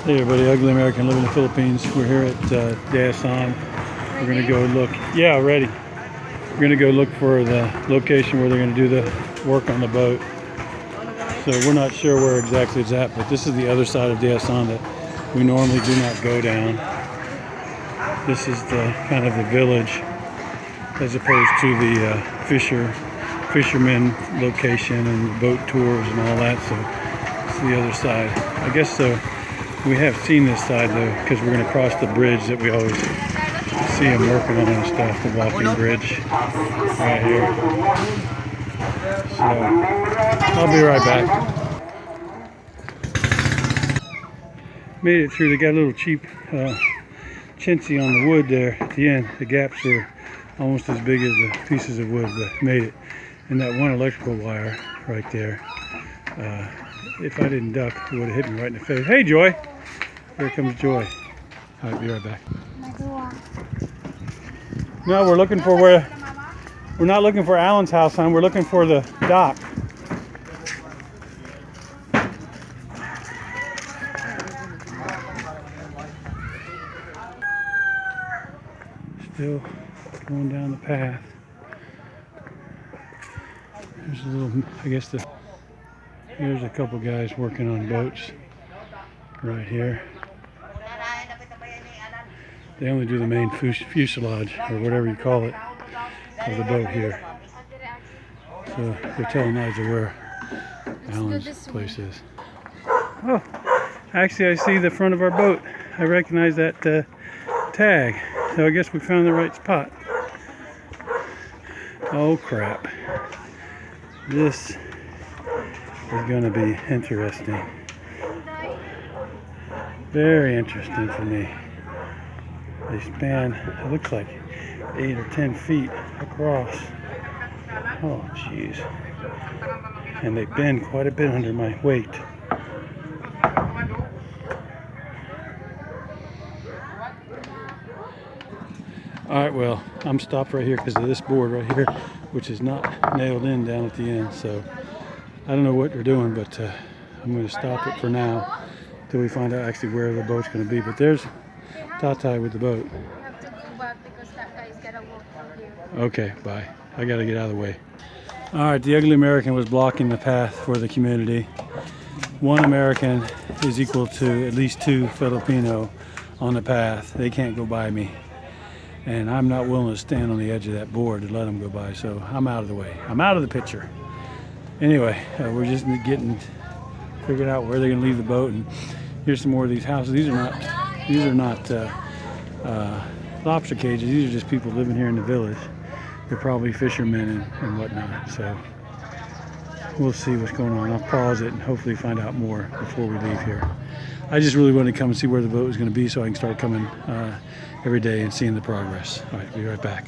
Hey everybody, Ugly American living in the Philippines. We're here at Day-Asan. We're going to go look. Yeah, ready. We're going to go look for the location where they're going to do the work on the boat. So we're not sure where exactly it's at, but this is the other side of Day-Asan that we normally do not go down. This is the kind of the village as opposed to the fishermen location and boat tours and all that. So it's the other side. I guess so. We have seen this side though, because we're going to cross the bridge that we always see them working on and stuff, the walking bridge right here. So I'll be right back. Made it through. They got a little cheap chintzy on the wood there at the end. The gaps were almost as big as the pieces of wood, but made it. And that one electrical wire right there, if I didn't duck, it would have hit me right in the face. Hey, Joy! Here comes Joy. All right, be right back. No, we're looking for where... We're not looking for Alan's house, hon. We're looking for the dock. Still going down the path. There's a little... I guess there's a couple guys working on boats right here. They only do the main fuselage, or whatever you call it, of the boat here. So they're telling Liza where Alan's place is. Oh, actually I see the front of our boat. I recognize that tag. So I guess we found the right spot. Oh crap. This is going to be interesting. Very interesting for me. They span, it looks like 8 or 10 feet across. Oh, jeez. And they bend quite a bit under my weight. Alright, well, I'm stopped right here because of this board right here, which is not nailed in down at the end. So I don't know what they're doing, but I'm going to stop it for now till we find out actually where the boat's going to be. But there's Tatai with the boat. You have to go back because that guy's gotta walk through here. Okay, bye. I gotta get out of the way. Alright, the Ugly American was blocking the path for the community. One American is equal to at least 2 Filipino on the path. They can't go by me. And I'm not willing to stand on the edge of that board to let them go by, so I'm out of the way. I'm out of the picture. Anyway, we're just figuring out where they're gonna leave the boat, and here's some more of these houses. These are not lobster cages. These are just people living here in the village. They're probably fishermen and whatnot. So we'll see what's going on. I'll pause it and hopefully find out more before we leave here. I just really wanted to come and see where the boat was going to be so I can start coming every day and seeing the progress. All right, be right back.